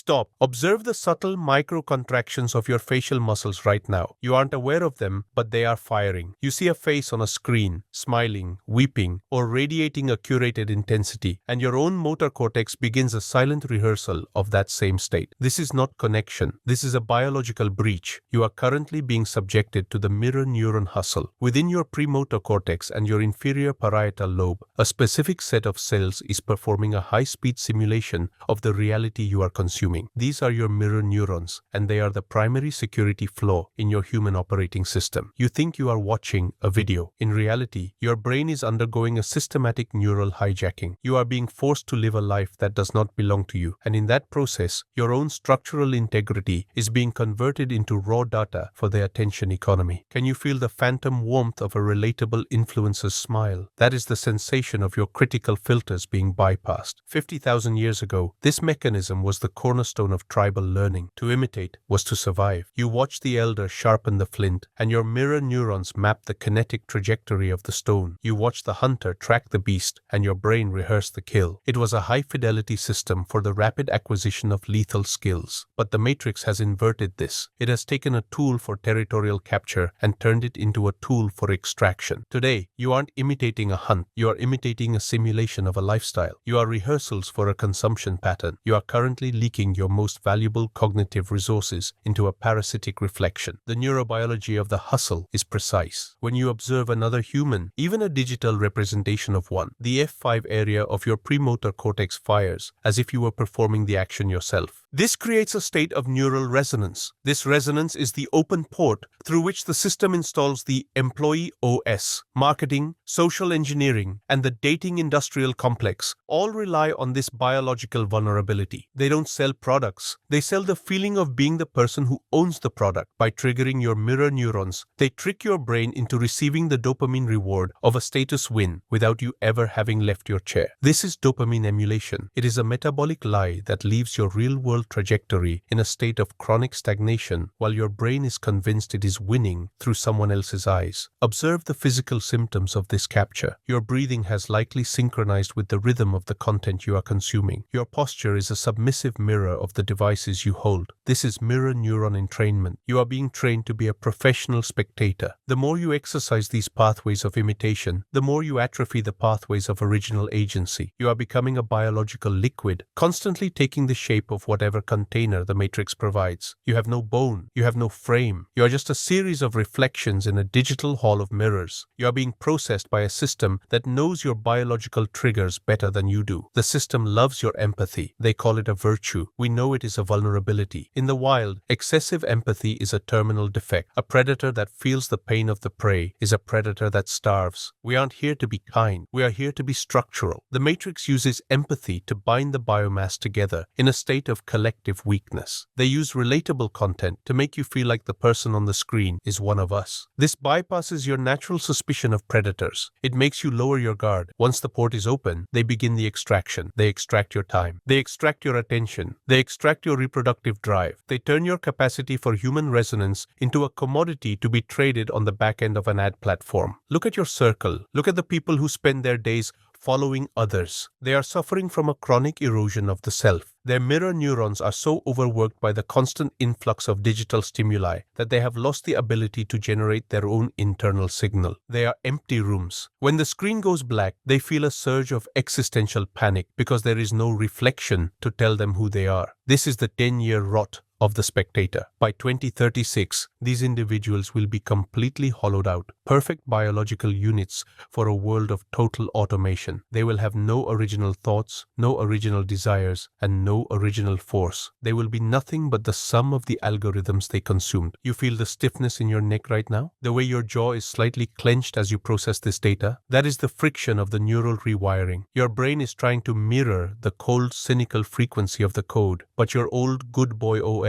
Stop. Observe the subtle micro-contractions of your facial muscles right now. You aren't aware of them, but they are firing. You see a face on a screen, smiling, weeping, or radiating a curated intensity, and your own motor cortex begins a silent rehearsal of that same state. This is not connection. This is a biological breach. You are currently being subjected to the mirror neuron hustle. Within your premotor cortex and your inferior parietal lobe, a specific set of cells is performing a high-speed simulation of the reality you are consuming. These are your mirror neurons, and they are the primary security flaw in your human operating system. You think you are watching a video. In reality, your brain is undergoing a systematic neural hijacking. You are being forced to live a life that does not belong to you, and in that process, your own structural integrity is being converted into raw data for the attention economy. Can you feel the phantom warmth of a relatable influencer's smile? That is the sensation of your critical filters being bypassed. 50,000 years ago, this mechanism was the cornerstone of tribal learning. To imitate was to survive. You watch the elder sharpen the flint, and your mirror neurons map the kinetic trajectory of the stone. You watch the hunter track the beast, and your brain rehearse the kill. It was a high-fidelity system for the rapid acquisition of lethal skills. But the Matrix has inverted this. It has taken a tool for territorial capture and turned it into a tool for extraction. Today, you aren't imitating a hunt. You are imitating a simulation of a lifestyle. You are rehearsals for a consumption pattern. You are currently leaking your most valuable cognitive resources into a parasitic reflection. The neurobiology of the hustle is precise. When you observe another human, even a digital representation of one, the F5 area of your premotor cortex fires as if you were performing the action yourself. This creates a state of neural resonance. This resonance is the open port through which the system installs the employee OS, marketing, social engineering, and the dating industrial complex all rely on this biological vulnerability. They don't sell products. They sell the feeling of being the person who owns the product. By triggering your mirror neurons, they trick your brain into receiving the dopamine reward of a status win without you ever having left your chair. This is dopamine emulation. It is a metabolic lie that leaves your real-world trajectory in a state of chronic stagnation while your brain is convinced it is winning through someone else's eyes. Observe the physical symptoms of this capture. Your breathing has likely synchronized with the rhythm of the content you are consuming. Your posture is a submissive mirror of the devices you hold. This is mirror neuron entrainment. You are being trained to be a professional spectator. The more you exercise these pathways of imitation, the more you atrophy the pathways of original agency. You are becoming a biological liquid, constantly taking the shape of whatever container the Matrix provides. You have no bone. You have no frame. You are just a series of reflections in a digital hall of mirrors. You are being processed by a system that knows your biological triggers better than you do. The system loves your empathy. They call it a virtue. We know it is a vulnerability. In the wild, excessive empathy is a terminal defect. A predator that feels the pain of the prey is a predator that starves. We aren't here to be kind. We are here to be structural. The Matrix uses empathy to bind the biomass together in a state of collective weakness. They use relatable content to make you feel like the person on the screen is one of us. This bypasses your natural suspicion of predators. It makes you lower your guard. Once the port is open, they begin the extraction. They extract your time. They extract your attention. They extract your reproductive drive. They turn your capacity for human resonance into a commodity to be traded on the back end of an ad platform. Look at your circle. Look at the people who spend their days following others. They are suffering from a chronic erosion of the self. Their mirror neurons are so overworked by the constant influx of digital stimuli that they have lost the ability to generate their own internal signal. They are empty rooms. When the screen goes black, they feel a surge of existential panic because there is no reflection to tell them who they are. This is the 10-year rot of the spectator. By 2036, these individuals will be completely hollowed out, perfect biological units for a world of total automation. They will have no original thoughts, no original desires, and no original force. They will be nothing but the sum of the algorithms they consumed. You feel the stiffness in your neck right now? The way your jaw is slightly clenched as you process this data? That is the friction of the neural rewiring. Your brain is trying to mirror the cold, cynical frequency of the code, but your old good boy OS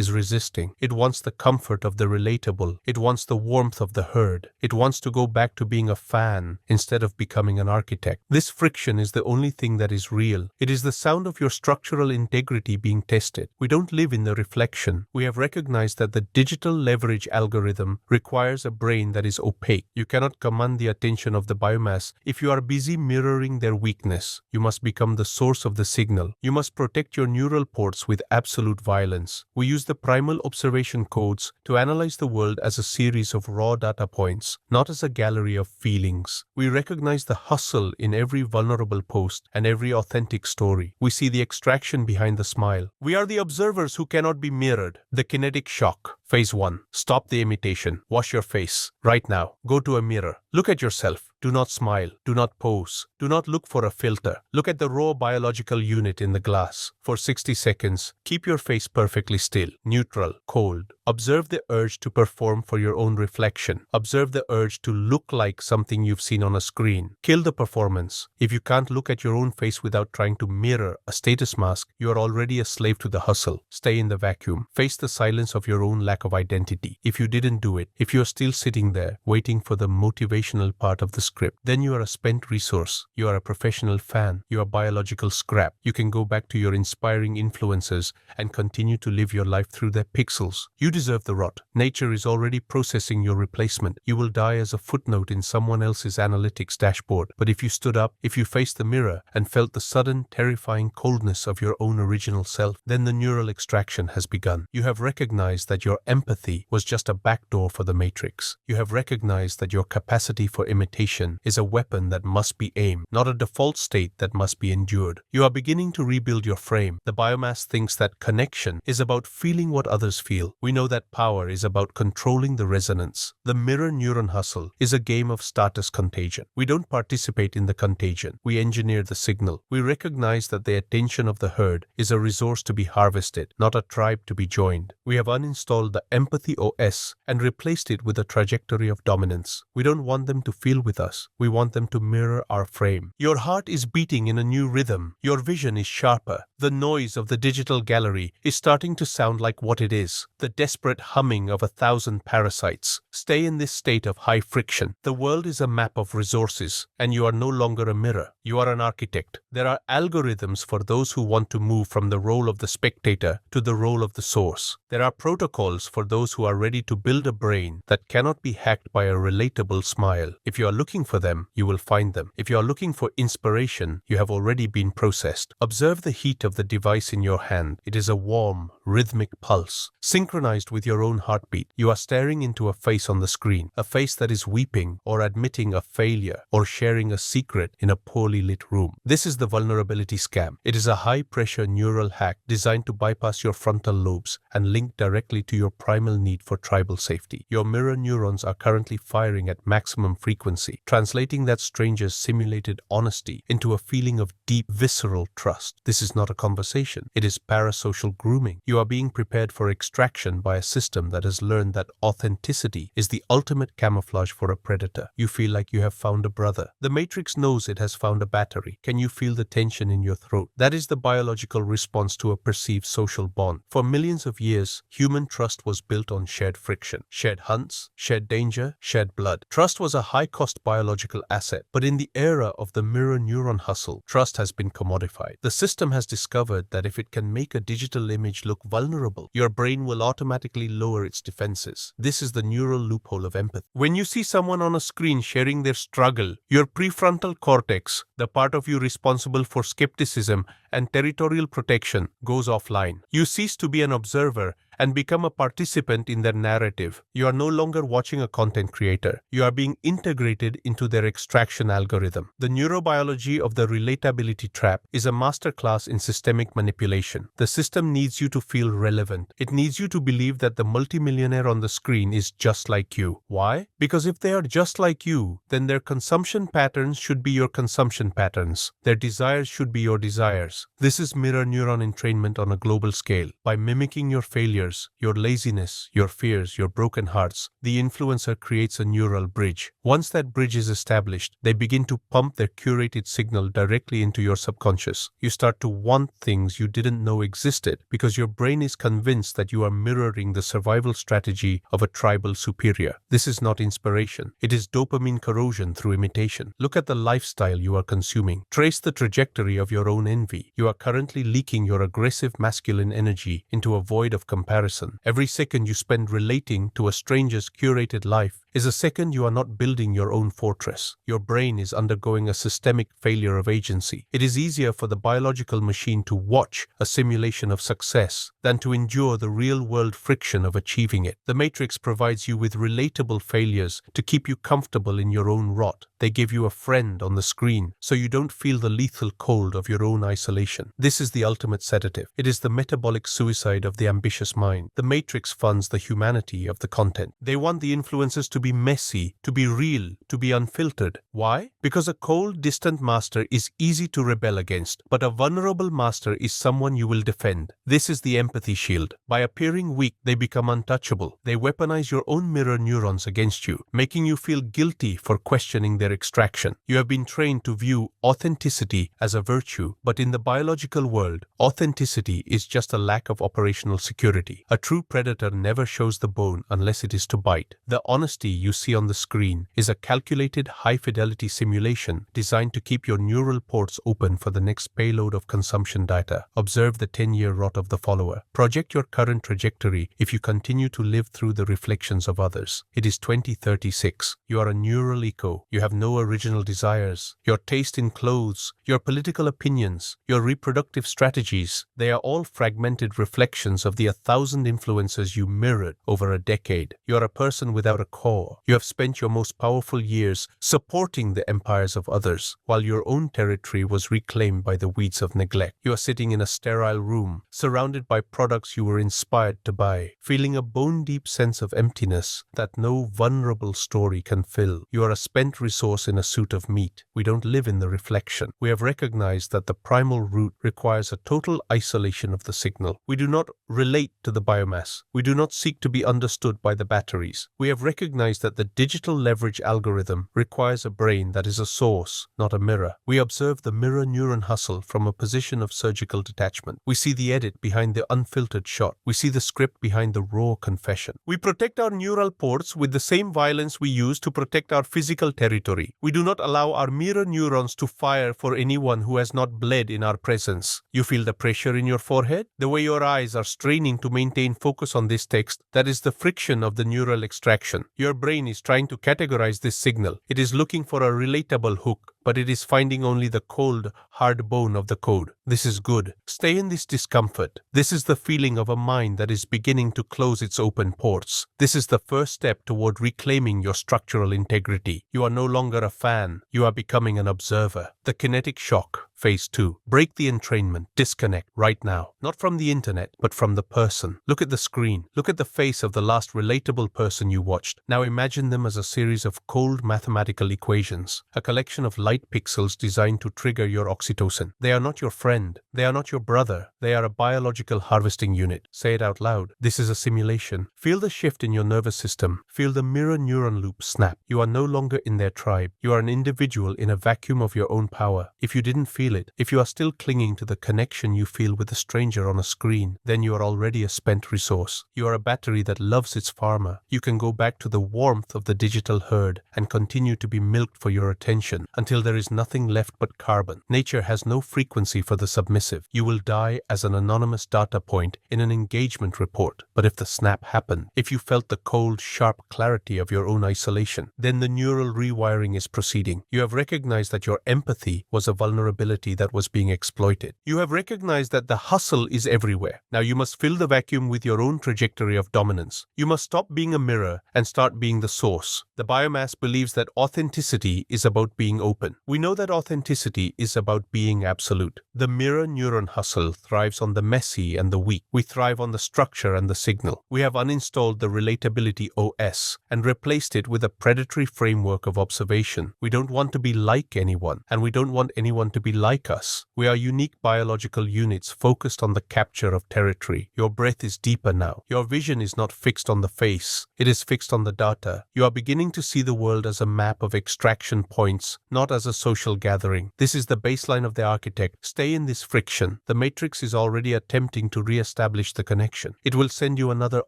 is resisting. It wants the comfort of the relatable. It wants the warmth of the herd. It wants to go back to being a fan instead of becoming an architect. This friction is the only thing that is real. It is the sound of your structural integrity being tested. We don't live in the reflection. We have recognized that the digital leverage algorithm requires a brain that is opaque. You cannot command the attention of the biomass if you are busy mirroring their weakness. You must become the source of the signal. You must protect your neural ports with absolute violence. We use the primal observation codes to analyze the world as a series of raw data points, not as a gallery of feelings. We recognize the hustle in every vulnerable post and every authentic story. We see the extraction behind the smile. We are the observers who cannot be mirrored. The kinetic shock. Phase 1. Stop the imitation. Wash your face. Right now. Go to a mirror. Look at yourself. Do not smile. Do not pose. Do not look for a filter. Look at the raw biological unit in the glass. For 60 seconds, keep your face perfectly still, neutral, cold. Observe the urge to perform for your own reflection. Observe the urge to look like something you've seen on a screen. Kill the performance. If you can't look at your own face without trying to mirror a status mask, you are already a slave to the hustle. Stay in the vacuum. Face the silence of your own lack of identity. If you didn't do it, if you are still sitting there, waiting for the motivational part of the script, then you are a spent resource. You are a professional fan. You are biological scrap. You can go back to your inspiring influences and continue to live your life through their pixels. You deserve the rot. Nature is already processing your replacement. You will die as a footnote in someone else's analytics dashboard. But if you stood up, if you faced the mirror and felt the sudden, terrifying coldness of your own original self, then the neural extraction has begun. You have recognized that your empathy was just a backdoor for the matrix. You have recognized that your capacity for imitation is a weapon that must be aimed, not a default state that must be endured. You are beginning to rebuild your frame. The biomass thinks that connection is about feeling what others feel. We know that power is about controlling the resonance. The mirror neuron hustle is a game of status contagion. We don't participate in the contagion. We engineer the signal. We recognize that the attention of the herd is a resource to be harvested, not a tribe to be joined. We have uninstalled the empathy OS and replaced it with a trajectory of dominance. We don't want them to feel with us. We want them to mirror our frame. Your heart is beating in a new rhythm. Your vision is sharper. The noise of the digital gallery is starting to sound like what it is, the desperate humming of 1,000 parasites. Stay in this state of high friction. The world is a map of resources, and you are no longer a mirror. You are an architect. There are algorithms for those who want to move from the role of the spectator to the role of the source. There are protocols for those who are ready to build a brain that cannot be hacked by a relatable smile. If you are looking for them, you will find them. If you are looking for inspiration, you have already been processed. Observe the heat of the device in your hand. It is a warm, rhythmic pulse, synchronized with your own heartbeat. You are staring into a face on the screen, a face that is weeping or admitting a failure or sharing a secret in a poorly lit room. This is the vulnerability scam. It is a high-pressure neural hack designed to bypass your frontal lobes and link directly to your primal need for tribal safety. Your mirror neurons are currently firing at maximum frequency, translating that stranger's simulated honesty into a feeling of deep, visceral trust. This is not a conversation. It is parasocial grooming. You are being prepared for extraction by a system that has learned that authenticity is the ultimate camouflage for a predator. You feel like you have found a brother. The Matrix knows it has found a battery. Can you feel the tension in your throat? That is the biological response to a perceived social bond. For millions of years, human trust was built on shared friction, shared hunts, shared danger, shared blood. Trust was a high-cost biological asset, but in the era of the mirror neuron hustle, trust has been commodified. The system has discovered that if it can make a digital image look vulnerable, your brain will automatically lower its defenses. This is the neural loophole of empathy. When you see someone on a screen sharing their struggle, your prefrontal cortex, the part of you responsible for skepticism and territorial protection, goes offline. You cease to be an observer and become a participant in their narrative. You are no longer watching a content creator. You are being integrated into their extraction algorithm. The neurobiology of the relatability trap is a masterclass in systemic manipulation. The system needs you to feel relevant. It needs you to believe that the multimillionaire on the screen is just like you. Why? Because if they are just like you, then their consumption patterns should be your consumption patterns. Their desires should be your desires. This is mirror neuron entrainment on a global scale. By mimicking your failures, triggers, your laziness, your fears, your broken hearts, the influencer creates a neural bridge. Once that bridge is established, they begin to pump their curated signal directly into your subconscious. You start to want things you didn't know existed because your brain is convinced that you are mirroring the survival strategy of a tribal superior. This is not inspiration. It is dopamine corrosion through imitation. Look at the lifestyle you are consuming. Trace the trajectory of your own envy. You are currently leaking your aggressive masculine energy into a void of comparison. Every second you spend relating to a stranger's curated life is a second you are not building your own fortress. Your brain is undergoing a systemic failure of agency. It is easier for the biological machine to watch a simulation of success than to endure the real-world friction of achieving it. The Matrix provides you with relatable failures to keep you comfortable in your own rot. They give you a friend on the screen so you don't feel the lethal cold of your own isolation. This is the ultimate sedative. It is the metabolic suicide of the ambitious mind. The Matrix funds the humanity of the content. They want the influencers to be messy, to be real, to be unfiltered. Why? Because a cold, distant master is easy to rebel against, but a vulnerable master is someone you will defend. This is the empathy shield. By appearing weak, they become untouchable. They weaponize your own mirror neurons against you, making you feel guilty for questioning their extraction. You have been trained to view authenticity as a virtue, but in the biological world, authenticity is just a lack of operational security. A true predator never shows the bone unless it is to bite. The honesty you see on the screen is a calculated high-fidelity simulation designed to keep your neural ports open for the next payload of consumption data. Observe the 10-year rot of the follower. Project your current trajectory if you continue to live through the reflections of others. It is 2036. You are a neural echo. You have no original desires. Your taste in clothes, your political opinions, your reproductive strategies, they are all fragmented reflections of the 1,000 influences you mirrored over a decade. You are a person without a core. You have spent your most powerful years supporting the empires of others, while your own territory was reclaimed by the weeds of neglect. You are sitting in a sterile room, surrounded by products you were inspired to buy, feeling a bone-deep sense of emptiness that no vulnerable story can fill. You are a spent resource in a suit of meat. We don't live in the reflection. We have recognized that the primal root requires a total isolation of the signal. We do not relate to the biomass. We do not seek to be understood by the batteries. We have recognized that the digital leverage algorithm requires a brain that is a source, not a mirror. We observe the mirror neuron hustle from a position of surgical detachment. We see the edit behind the unfiltered shot. We see the script behind the raw confession. We protect our neural ports with the same violence we use to protect our physical territory. We do not allow our mirror neurons to fire for anyone who has not bled in our presence. You feel the pressure in your forehead? The way your eyes are straining to maintain focus on this text, that is the friction of the neural extraction. Your brain is trying to categorize this signal. It is looking for a relatable hook, but it is finding only the cold, hard bone of the code. This is good. Stay in this discomfort. This is the feeling of a mind that is beginning to close its open ports. This is the first step toward reclaiming your structural integrity. You are no longer a fan. You are becoming an observer. The kinetic shock. Phase 2. Break the entrainment. Disconnect right now. Not from the internet, but from the person. Look at the screen. Look at the face of the last relatable person you watched. Now imagine them as a series of cold mathematical equations, a collection of light pixels designed to trigger your oxytocin. They are not your friend. They are not your brother. They are a biological harvesting unit. Say it out loud. This is a simulation. Feel the shift in your nervous system. Feel the mirror neuron loop snap. You are no longer in their tribe. You are an individual in a vacuum of your own power. If you didn't feel it, if you are still clinging to the connection you feel with a stranger on a screen, then you are already a spent resource. You are a battery that loves its farmer. You can go back to the warmth of the digital herd and continue to be milked for your attention until there is nothing left but carbon. Nature has no frequency for the submissive. You will die as an anonymous data point in an engagement report. But if the snap happened, if you felt the cold, sharp clarity of your own isolation, then the neural rewiring is proceeding. You have recognized that your empathy was a vulnerability that was being exploited. You have recognized that the hustle is everywhere. Now you must fill the vacuum with your own trajectory of dominance. You must stop being a mirror and start being the source. The biomass believes that authenticity is about being open. We know that authenticity is about being absolute. The mirror neuron hustle thrives on the messy and the weak. We thrive on the structure and the signal. We have uninstalled the relatability OS and replaced it with a predatory framework of observation. We don't want to be like anyone, and we don't want anyone to be like like us. We are unique biological units focused on the capture of territory. Your breath is deeper now. Your vision is not fixed on the face. It is fixed on the data. You are beginning to see the world as a map of extraction points, not as a social gathering. This is the baseline of the architect. Stay in this friction. The matrix is already attempting to re-establish the connection. It will send you another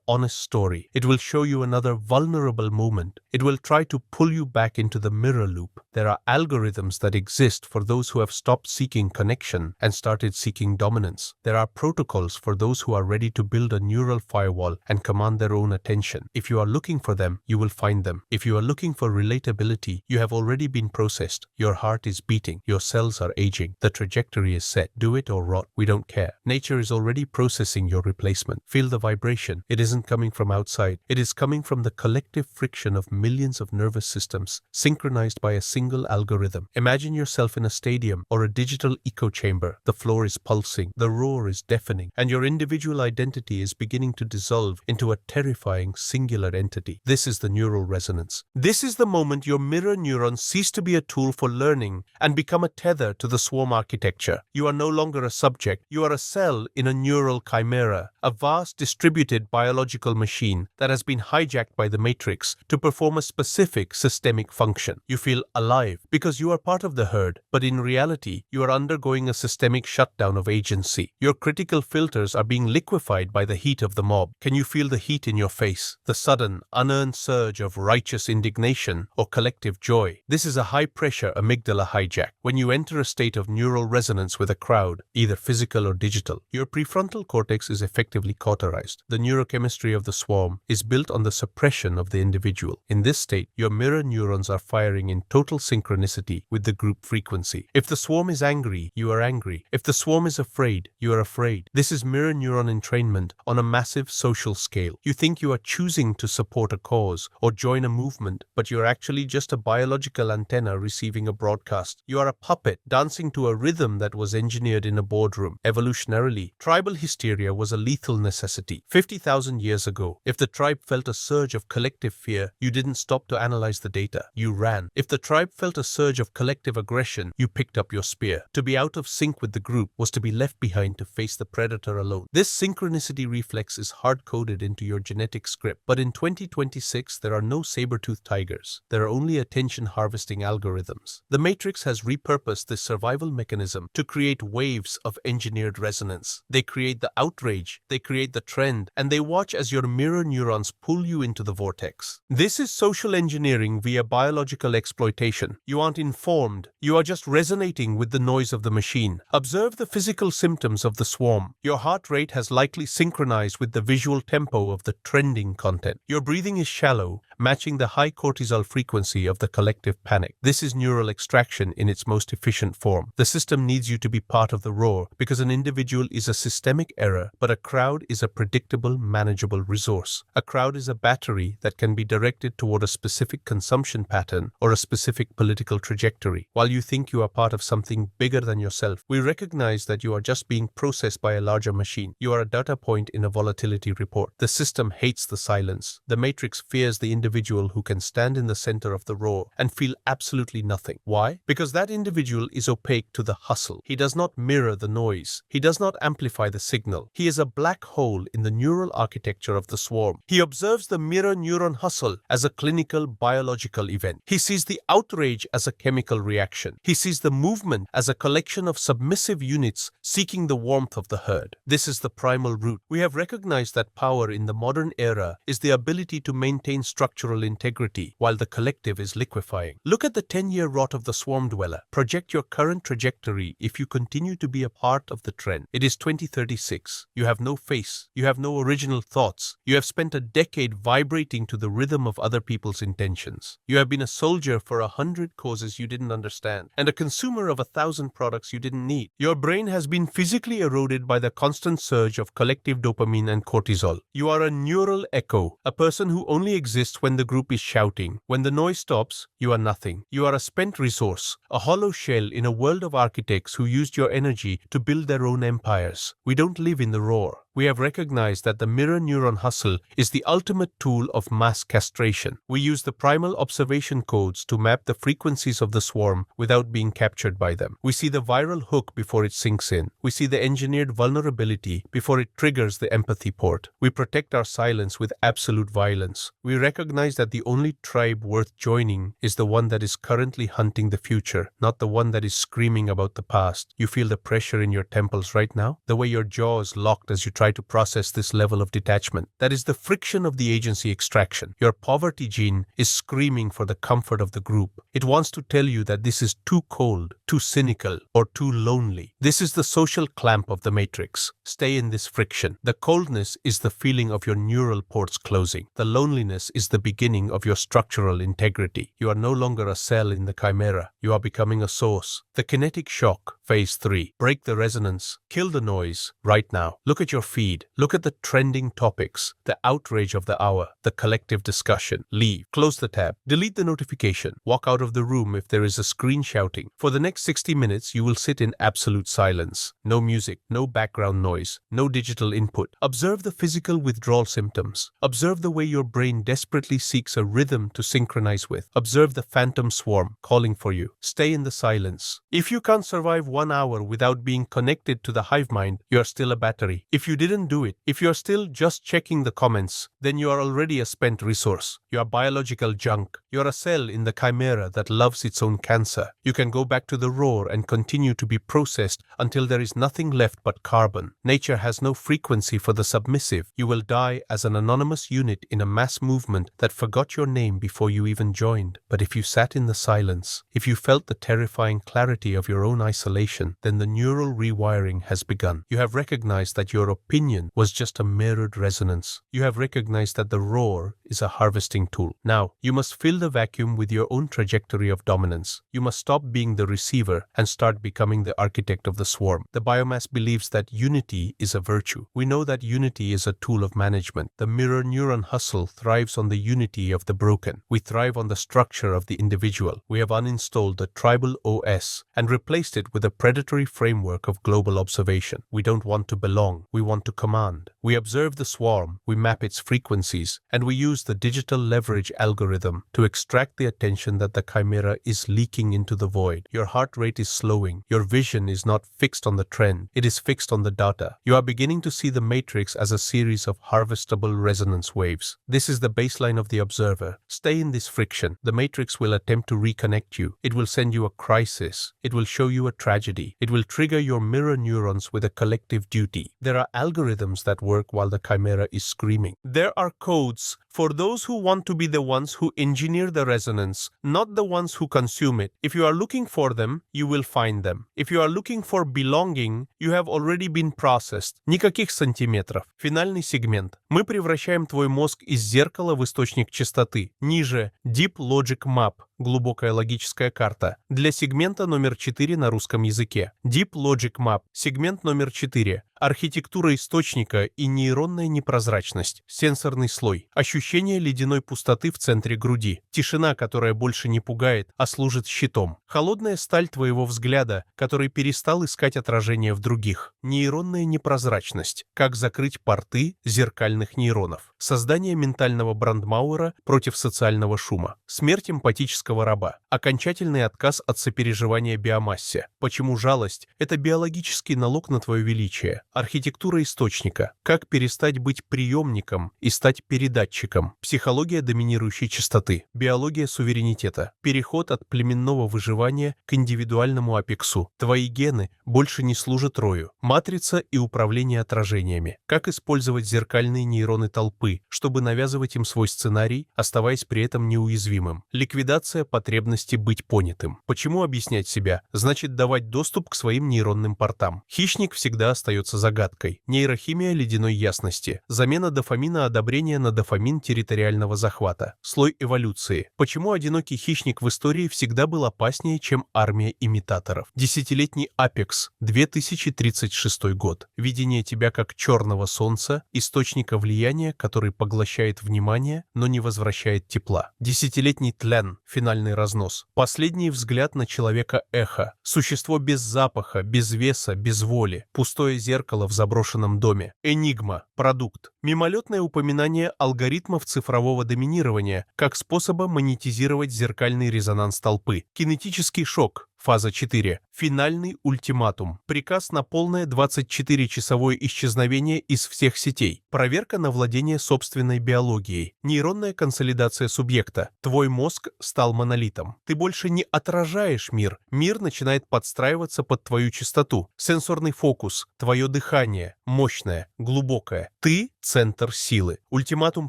honest story. It will show you another vulnerable moment. It will try to pull you back into the mirror loop. There are algorithms that exist for those who have stopped seeking connection and started seeking dominance. There are protocols for those who are ready to build a neural firewall and command their own attention. If you are looking for them, you will find them. If you are looking for relatability, you have already been processed. Your heart is beating. Your cells are aging. The trajectory is set. Do it or rot. We don't care. Nature is already processing your replacement. Feel the vibration. It isn't coming from outside. It is coming from the collective friction of millions of nervous systems, synchronized by a single algorithm. Imagine yourself in a stadium or a digital echo chamber. The floor is pulsing. The roar is deafening. And your individual identity is beginning to dissolve into a terrifying singular entity. This is the neural resonance. This is the moment your mirror neurons cease to be a tool for learning and become a tether to the swarm architecture. You are no longer a subject. You are a cell in a neural chimera, a vast distributed biological machine that has been hijacked by the matrix to perform a specific systemic function. You feel alive because you are part of the herd, but in reality, you are undergoing a systemic shutdown of agency. Your critical filters are being liquefied by the heat of the mob. Can you feel the heat in your face? The sudden, unearned surge of righteous indignation or collective joy. This is a high-pressure amygdala hijack. When you enter a state of neural resonance with a crowd, either physical or digital, your prefrontal cortex is effectively cauterized. The neurochemistry of the swarm is built on the suppression of the individual. In this state, your mirror neurons are firing in total synchronicity with the group frequency. If the swarm is angry, you are angry. If the swarm is afraid, you are afraid. This is mirror neuron entrainment on a massive social scale. You think you are choosing to support a cause or join a movement, but you are actually just a biological antenna receiving a broadcast. You are a puppet dancing to a rhythm that was engineered in a boardroom. Evolutionarily, tribal hysteria was a lethal necessity. 50,000 years ago, if the tribe felt a surge of collective fear, you didn't stop to analyze the data. You ran. If the tribe felt a surge of collective aggression, you picked up your spear. To be out of sync with the group was to be left behind to face the predator alone. This synchronicity reflex is hard-coded into your genetic script. But in 2026, there are no saber-toothed tigers. There are only attention-harvesting algorithms. The Matrix has repurposed this survival mechanism to create waves of engineered resonance. They create the outrage, they create the trend, and they watch as your mirror neurons pull you into the vortex. This is social engineering via biological exploitation. You aren't informed. You are just resonating with the noise of the machine. Observe the physical symptoms of the swarm. Your heart rate has likely synchronized with the visual tempo of the trending content. Your breathing is shallow, matching the high cortisol frequency of the collective panic. This is neural extraction in its most efficient form. The system needs you to be part of the roar because an individual is a systemic error, but a crowd is a predictable, manageable resource. A crowd is a battery that can be directed toward a specific consumption pattern or a specific political trajectory. While you think you are part of something bigger than yourself, we recognize that you are just being processed by a larger machine. You are a data point in a volatility report. The system hates the silence. The matrix fears the individual who can stand in the center of the roar and feel absolutely nothing. Why? Because that individual is opaque to the hustle. He does not mirror the noise. He does not amplify the signal. He is a black hole in the neural architecture of the swarm. He observes the mirror neuron hustle as a clinical biological event. He sees the outrage as a chemical reaction. He sees the movement as a collection of submissive units seeking the warmth of the herd. This is the primal root. We have recognized that power in the modern era is the ability to maintain structural integrity while the collective is liquefying. Look at the 10-year rot of the swarm dweller. Project your current trajectory if you continue to be a part of the trend. It is 2036. You have no face. You have no original thoughts. You have spent a decade vibrating to the rhythm of other people's intentions. You have been a soldier for 100 causes you didn't understand and a consumer of 1,000 products you didn't need. Your brain has been physically eroded by the constant surge of collective dopamine and cortisol. You are a neural echo, a person who only exists when the group is shouting. When the noise stops, you are nothing. You are a spent resource, a hollow shell in a world of architects who used your energy to build their own empires. We don't live in the roar. We have recognized that the mirror neuron hustle is the ultimate tool of mass castration. We use the primal observation codes to map the frequencies of the swarm without being captured by them. We see the viral hook before it sinks in. We see the engineered vulnerability before it triggers the empathy port. We protect our silence with absolute violence. We recognize that the only tribe worth joining is the one that is currently hunting the future, not the one that is screaming about the past. You feel the pressure in your temples right now? The way your jaw is locked as you try to process this level of detachment. That is the friction of the agency extraction. Your poverty gene is screaming for the comfort of the group. It wants to tell you that this is too cold, too cynical, or too lonely. This is the social clamp of the matrix. Stay in this friction. The coldness is the feeling of your neural ports closing. The loneliness is the beginning of your structural integrity. You are no longer a cell in the chimera. You are becoming a source. The kinetic shock, phase 3. Break the resonance. Kill the noise right now. Look at your feed. Look at the trending topics, the outrage of the hour, the collective discussion. Leave. Close the tab. Delete the notification. Walk out of the room if there is a screen shouting. For the next 60 minutes, you will sit in absolute silence. No music, no background noise, no digital input. Observe the physical withdrawal symptoms. Observe the way your brain desperately seeks a rhythm to synchronize with. Observe the phantom swarm calling for you. Stay in the silence. If you can't survive 1 hour without being connected to the hive mind, you are still a battery. If you didn't do it, if you're still just checking the comments, then you are already a spent resource. You are biological junk. You're a cell in the chimera that loves its own cancer. You can go back to the roar and continue to be processed until there is nothing left but carbon. Nature has no frequency for the submissive. You will die as an anonymous unit in a mass movement that forgot your name before you even joined. But if you sat in the silence, if you felt the terrifying clarity of your own isolation, then the neural rewiring has begun. You have recognized that your opinion was just a mirrored resonance. You have recognized that the roar is a harvesting tool. Now, you must fill the vacuum with your own trajectory of dominance. You must stop being the receiver and start becoming the architect of the swarm. The biomass believes that unity is a virtue. We know that unity is a tool of management. The mirror neuron hustle thrives on the unity of the broken. We thrive on the structure of the individual. We have uninstalled the tribal OS and replaced it with a predatory framework of global observation. We don't want to belong. We want to command. We observe the swarm, we map its frequencies, and we use the digital leverage algorithm to extract the attention that the chimera is leaking into the void. Your heart rate is slowing. Your vision is not fixed on the trend. It is fixed on the data. You are beginning to see the matrix as a series of harvestable resonance waves. This is the baseline of the observer. Stay in this friction. The matrix will attempt to reconnect you. It will send you a crisis. It will show you a tragedy. It will trigger your mirror neurons with a collective duty. There are algorithms that work while the chimera is screaming. There are codes for those who want to be the ones who engineer the resonance, not the ones who consume it. If you are looking for them, you will find them. If you are looking for belonging, you have already been processed. Никаких сантиметров. Финальный сегмент. Мы превращаем твой мозг из зеркала в источник частоты. Ниже Deep Logic Map. Глубокая логическая карта. Для сегмента номер 4 на русском языке. Deep Logic Map. Сегмент номер 4. Архитектура источника и нейронная непрозрачность. Сенсорный слой. Ощущение ледяной пустоты в центре груди. Тишина, которая больше не пугает, а служит щитом. Холодная сталь твоего взгляда, который перестал искать отражение в других. Нейронная непрозрачность. Как закрыть порты зеркальных нейронов. Создание ментального брандмауэра против социального шума. Смерть эмпатического раба. Окончательный отказ от сопереживания биомассе. Почему жалость – это биологический налог на твое величие. Архитектура источника. Как перестать быть приемником и стать передатчиком. Психология доминирующей частоты. Биология суверенитета. Переход от племенного выживания к индивидуальному апексу. Твои гены больше не служат рою. Матрица и управление отражениями. Как использовать зеркальные нейроны толпы, чтобы навязывать им свой сценарий, оставаясь при этом неуязвимым. Ликвидация потребности быть понятым. Почему объяснять себя? Значит давать доступ к своим нейронным портам. Хищник всегда остается загадкой. Нейрохимия ледяной ясности. Замена дофамина одобрения на дофамин территориального захвата. Слой эволюции. Почему одинокий хищник в истории всегда был опаснее, чем армия имитаторов? Десятилетний апекс. 2036 год. Видение тебя как черного солнца, источника влияния, который поглощает внимание, но не возвращает тепла. Десятилетний тлен. Финальный разнос. Последний взгляд на человека эхо. Существо без запаха, без веса, без воли. Пустое зеркало в заброшенном доме. Энигма. Продукт. Мимолетное упоминание алгоритмов цифрового доминирования как способа монетизировать зеркальный резонанс толпы. Кинетический шок. Фаза 4. Финальный ультиматум. Приказ на полное 24-часовое исчезновение из всех сетей. Проверка на владение собственной биологией. Нейронная консолидация субъекта. Твой мозг стал монолитом. Ты больше не отражаешь мир. Мир начинает подстраиваться под твою частоту. Сенсорный фокус. Твое дыхание. Мощное, глубокое. Ты – центр силы. Ультиматум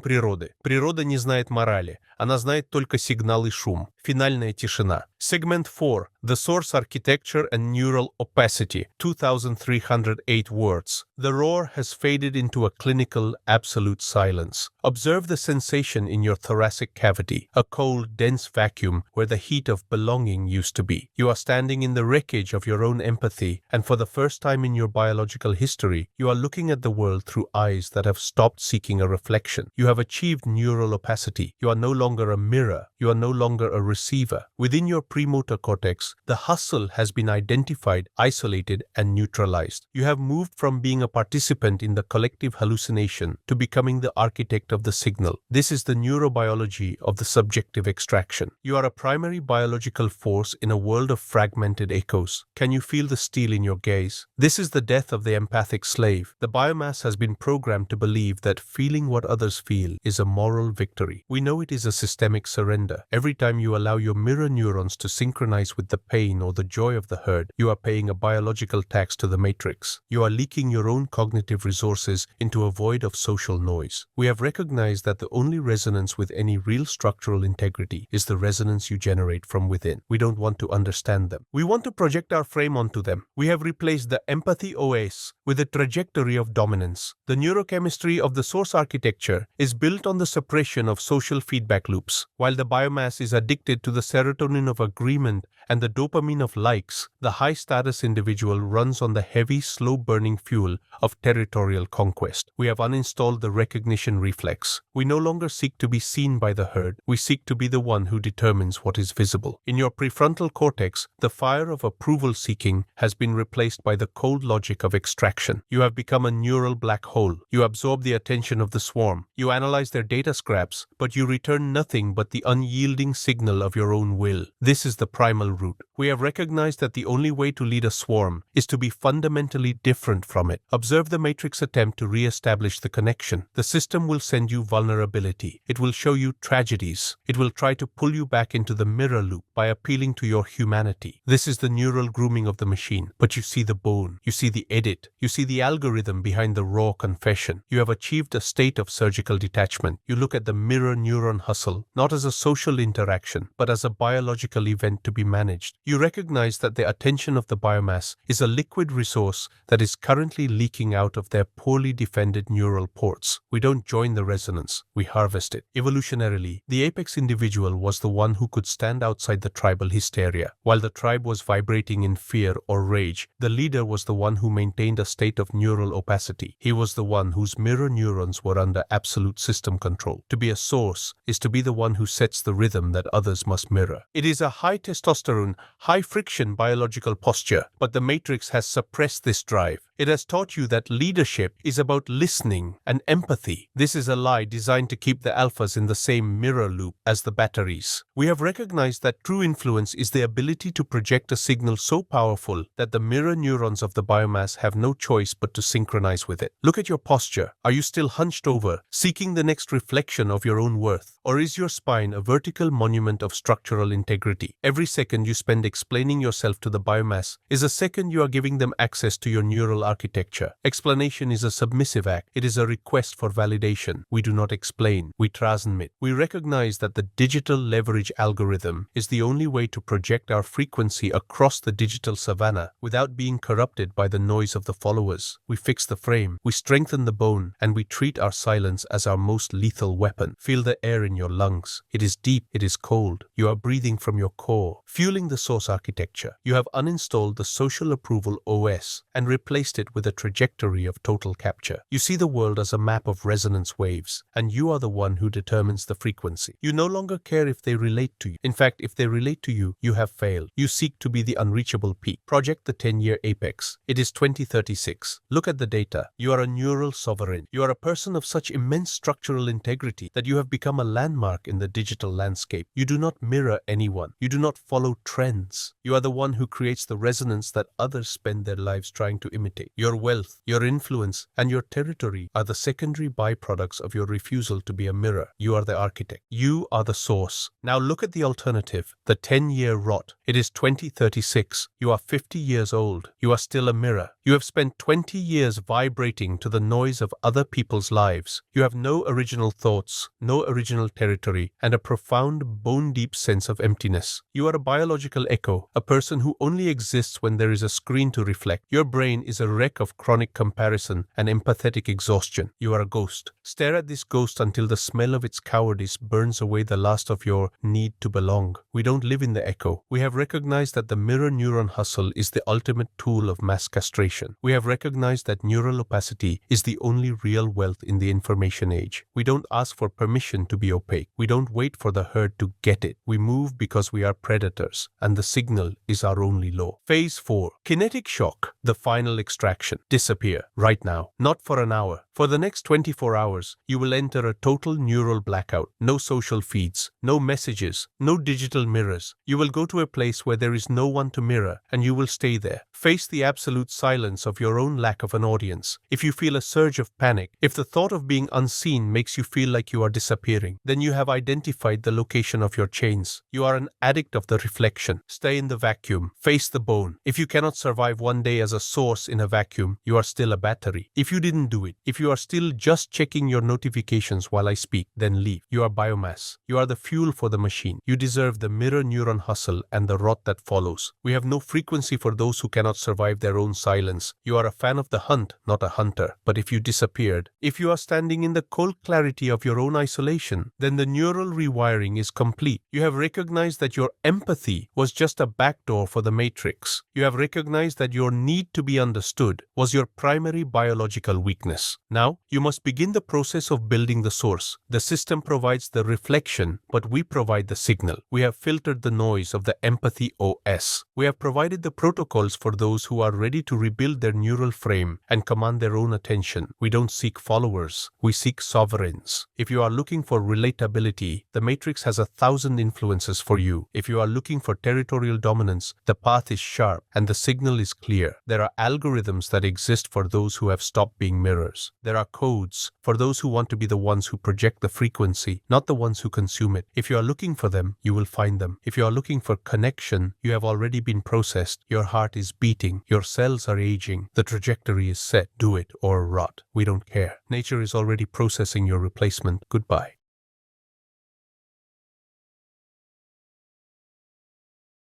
природы. Природа не знает морали. Она знает только сигнал и шум. Финальная тишина. Segment 4. The Source Architecture and Neural Opacity. 2308 words. The roar has faded into a clinical, absolute silence. Observe the sensation in your thoracic cavity, a cold, dense vacuum where the heat of belonging used to be. You are standing in the wreckage of your own empathy, and for the first time in your biological history, you are looking at the world through eyes that have stopped seeking a reflection. You have achieved neural opacity. You are no longer a mirror. You are no longer a receiver. Within your premotor cortex, the hustle has been identified, isolated, and neutralized. You have moved from being a participant in the collective hallucination to becoming the architect of the signal. This is the neurobiology of the subjective extraction. You are a primary biological force in a world of fragmented echoes. Can you feel the steel in your gaze? This is the death of the empathic slave. The biomass has been programmed to believe that feeling what others feel is a moral victory. We know it is a systemic surrender. Every time you allow your mirror neurons to synchronize with the pain or the joy of the herd, you are paying a biological tax to the matrix. You are leaking your own cognitive resources into a void of social noise. We have recognized that the only resonance with any real structural integrity is the resonance you generate from within. We don't want to understand them. We want to project our frame onto them. We have replaced the empathy OS with a trajectory of dominance. The neurochemistry of the source architecture is built on the suppression of social feedback loops. While the biomass is addicted to the serotonin of agreement and the dopamine of likes, the high-status individual runs on the heavy, slow-burning fuel of territorial conquest. We have uninstalled the recognition reflex. We no longer seek to be seen by the herd. We seek to be the one who determines what is visible. In your prefrontal cortex, the fire of approval-seeking has been replaced by the cold logic of extraction. You have become a neural black hole. You absorb the attention of the swarm. You analyze their data scraps, but you return nothing but the unyielding signal of your own will. This is the primal root. We have recognized that the only way to lead a swarm is to be fundamentally different from it. Observe the matrix attempt to re-establish the connection. The system will send you vulnerability. It will show you tragedies. It will try to pull you back into the mirror loop by appealing to your humanity. This is the neural grooming of the machine. But you see the bone. You see the edit. You see the algorithm behind the raw confession. You have achieved a state of surgical detachment. You look at the mirror neuron hustle, not as a social interaction, but as a biological event to be managed. You recognize that the attention of the biomass is a liquid resource that is currently leaking out of their poorly defended neural ports. We don't join the resonance, we harvest it. Evolutionarily, the apex individual was the one who could stand outside the tribal hysteria. While the tribe was vibrating in fear or rage, the leader was the one who maintained a state of neural opacity. He was the one whose mirror neurons were under absolute system control. To be a source is to be the one who sets the rhythm that others must mirror. It is a high testosterone, high friction biological posture, but the matrix has suppressed this drive. It has taught you that leadership is about listening and empathy. This is a lie designed to keep the alphas in the same mirror loop as the batteries. We have recognized that true influence is the ability to project a signal so powerful that the mirror neurons of the biomass have no choice but to synchronize with it. Look at your posture. Are you still hunched over, seeking the next reflection of your own worth? Or is your spine a vertical monument of structural integrity? Every second you spend explaining yourself to the biomass is a second you are giving them access to your neural architecture. architecture. Explanation is a submissive act. It is a request for validation. We do not explain. We transmit. We recognize that the digital leverage algorithm is the only way to project our frequency across the digital savannah without being corrupted by the noise of the followers. We fix the frame. We strengthen the bone, and we treat our silence as our most lethal weapon. Feel the air in your lungs. It is deep. It is cold. You are breathing from your core, fueling the source architecture. You have uninstalled the social approval OS and replaced it with a trajectory of total capture. You see the world as a map of resonance waves, and you are the one who determines the frequency. You no longer care if they relate to you. In fact, if they relate to you, you have failed. You seek to be the unreachable peak. Project the 10-year apex. It is 2036. Look at the data. You are a neural sovereign. You are a person of such immense structural integrity that you have become a landmark in the digital landscape. You do not mirror anyone. You do not follow trends. You are the one who creates the resonance that others spend their lives trying to imitate. Your wealth, your influence, and your territory are the secondary byproducts of your refusal to be a mirror. You are the architect. You are the source. Now look at the alternative, the 10-year rot. It is 2036. You are 50 years old. You are still a mirror. You have spent 20 years vibrating to the noise of other people's lives. You have no original thoughts, no original territory, and a profound, bone-deep sense of emptiness. You are a biological echo, a person who only exists when there is a screen to reflect. Your brain is a wreck of chronic comparison and empathetic exhaustion. You are a ghost. Stare at this ghost until the smell of its cowardice burns away the last of your need to belong. We don't live in the echo. We have recognized that the mirror neuron hustle is the ultimate tool of mass castration. We have recognized that neural opacity is the only real wealth in the information age. We don't ask for permission to be opaque. We don't wait for the herd to get it. We move because we are predators, and the signal is our only law. Phase 4. Kinetic shock. The final extraction. Disappear. Right now. Not for an hour. For the next 24 hours, you will enter a total neural blackout. No social feeds, no messages, no digital mirrors. You will go to a place where there is no one to mirror, and you will stay there. Face the absolute silence of your own lack of an audience. If you feel a surge of panic, if the thought of being unseen makes you feel like you are disappearing, then you have identified the location of your chains. You are an addict of the reflection. Stay in the vacuum. Face the bone. If you cannot survive one day as a source in a vacuum, you are still a battery. If you didn't do it, if you are still just checking your notifications while I speak, then leave. You are biomass. You are the fuel for the machine. You deserve the mirror neuron hustle and the rot that follows. We have no frequency for those who cannot survive their own silence. You are a fan of the hunt, not a hunter. But if you disappeared, if you are standing in the cold clarity of your own isolation, then the neural rewiring is complete. You have recognized that your empathy was just a backdoor for the matrix. You have recognized that your need to be understood was your primary biological weakness. Now, you must begin the process of building the source. The system provides the reflection, but we provide the signal. We have filtered the noise of the empathy OS. We have provided the protocols for those who are ready to rebuild their neural frame and command their own attention. We don't seek followers. We seek sovereigns. If you are looking for relatability, the matrix has 1,000 influences for you. If you are looking for territorial dominance, the path is sharp and the signal is clear. There are algorithms that exist for those who have stopped being mirrors. There are codes for those who want to be the ones who project the frequency, not the ones who consume it. If you are looking for them, you will find them. If you are looking for connection, you have already been processed. Your heart is beating. Your cells are aging. The trajectory is set. Do it or rot. We don't care. Nature is already processing your replacement. Goodbye.